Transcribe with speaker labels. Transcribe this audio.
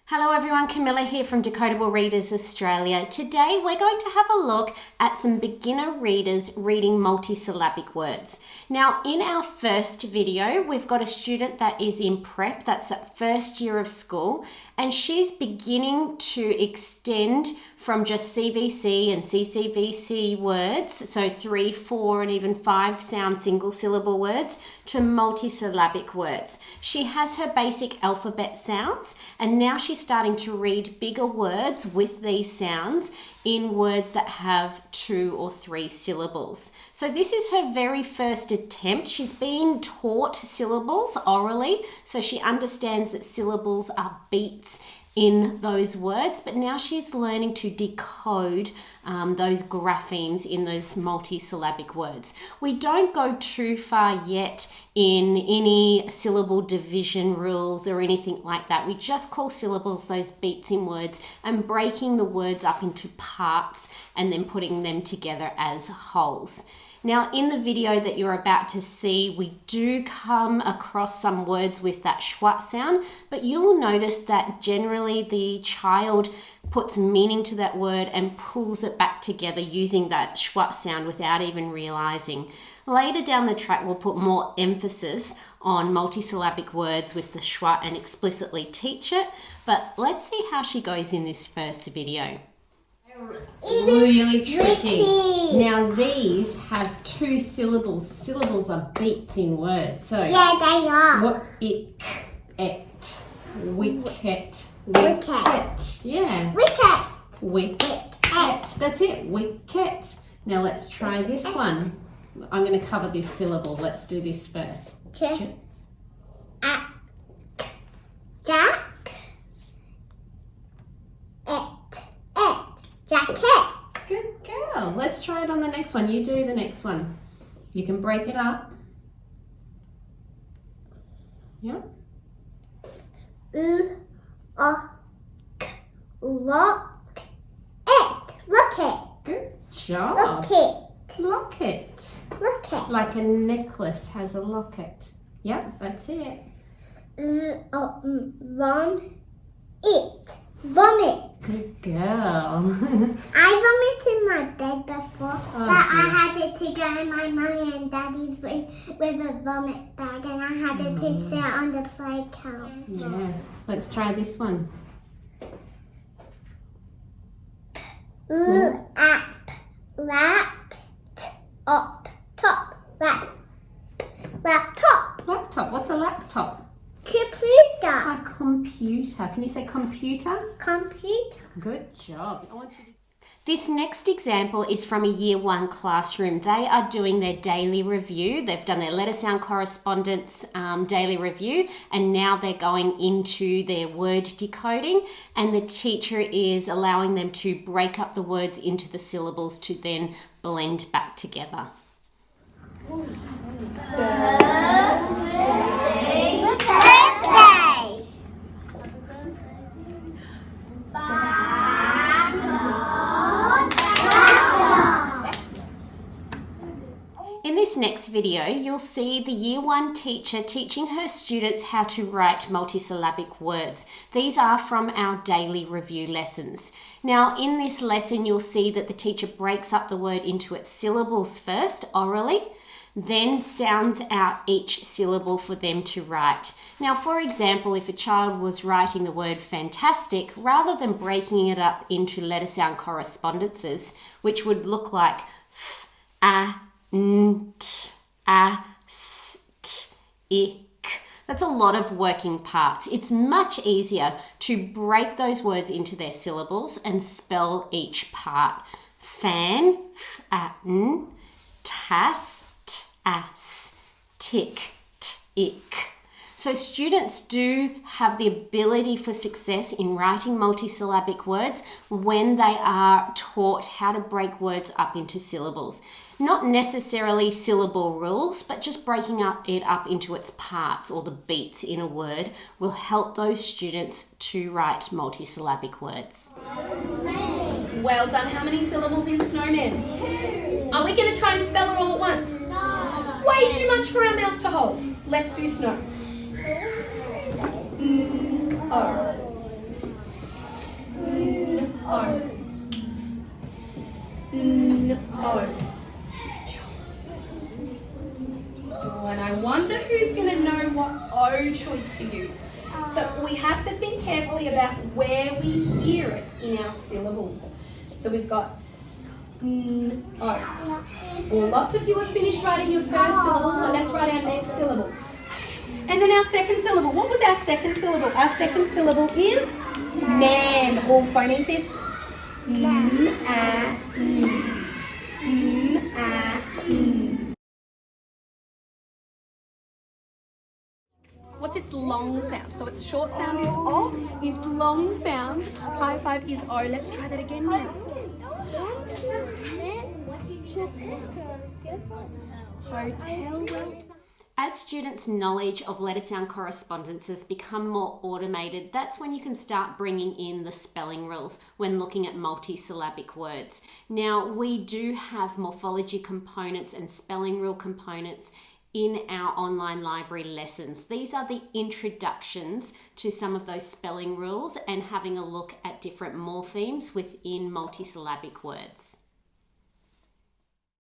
Speaker 1: Hello everyone, Camilla here from Decodable Readers Australia. Today we're going to have a look at some beginner readers reading multisyllabic words. Now in our first video, we've got a student that is in prep, that's that first year of school, and she's beginning to extend from just CVC and CCVC words, so 3, 4 and even 5 sound single syllable words, to multisyllabic words. She has her basic alphabet sounds and now she's starting to read bigger words with these sounds in words that have 2 or 3 syllables. So this is her very first attempt. She's been taught syllables orally, so she understands that syllables are beats in those words, but now she's learning to decode those graphemes in those multisyllabic words. We don't go too far yet in any syllable division rules or anything like that. We just call syllables those beats in words and breaking the words up into parts and then putting them together as wholes. Now, in the video that you're about to see, we do come across some words with that schwa sound, but you'll notice that generally the child puts meaning to that word and pulls it back together using that schwa sound without even realizing. Later down the track, we'll put more emphasis on multisyllabic words with the schwa and explicitly teach it, but let's see how she goes in this first video. Really tricky. Now these have 2 syllables. Syllables are beats in words. So
Speaker 2: yeah, they are.
Speaker 1: et, wicket, wicket. Yeah.
Speaker 2: Wicket.
Speaker 1: Wicket. That's it. Wicket. Now let's try this one. I'm going to cover this syllable. Let's do this first.
Speaker 2: Jack. Jacket.
Speaker 1: Good girl. Let's try it on the next one. You do the next one. You can break it up. Yeah.
Speaker 2: Look it.
Speaker 1: Good job. Locket. Like a necklace has a locket. Yep, that's it.
Speaker 2: Vomit.
Speaker 1: Good girl.
Speaker 2: I vomited my bed before,
Speaker 1: Oh,
Speaker 2: but I
Speaker 1: dear.
Speaker 2: had it to go in my mummy and daddy's with a vomit bag, and I had it to sit on the play couch.
Speaker 1: Yeah. Let's try this one. Laptop. What's a laptop?
Speaker 2: Computer.
Speaker 1: A computer. Can you say computer?
Speaker 2: Computer.
Speaker 1: Good job. This next example is from a Year 1 classroom. They are doing their daily review. They've done their letter sound correspondence daily review, and now they're going into their word decoding, and the teacher is allowing them to break up the words into the syllables to then blend back together. In this next video, you'll see the Year 1 teacher teaching her students how to write multisyllabic words. These are from our daily review lessons. Now, in this lesson, you'll see that the teacher breaks up the word into its syllables first, orally, then sounds out each syllable for them to write. Now, for example, if a child was writing the word fantastic, rather than breaking it up into letter sound correspondences, which would look like f, a, nt, a, st, ik. That's a lot of working parts. It's much easier to break those words into their syllables and spell each part. Fan, f, a, n, tas, t, as, tick, t, ik. So students do have the ability for success in writing multisyllabic words when they are taught how to break words up into syllables. Not necessarily syllable rules, but just breaking it up into its parts or the beats in a word will help those students to write multisyllabic words.
Speaker 3: Well done. How many syllables in snowman? 2. Are we going to try and spell it all at once? No. Way too much for our mouth to hold. Let's do snow. O. O. S-N-O. Oh, and I wonder who's going to know what O choice to use. So we have to think carefully about where we hear it in our syllable. So we've got S-N-O. Well, lots of you have finished writing your first syllable, so let's write our next syllable. And then our second syllable. What was our second syllable? Our second syllable is man. All phoneme fist. M-A-N. M-A-N. What's its long sound? So its short sound is O, its long sound, high five, is O. Let's try that again now. Hotel, well done.
Speaker 1: As students' knowledge of letter sound correspondences become more automated, that's when you can start bringing in the spelling rules when looking at multisyllabic words. Now, we do have morphology components and spelling rule components in our online library lessons. These are the introductions to some of those spelling rules and having a look at different morphemes within multisyllabic words.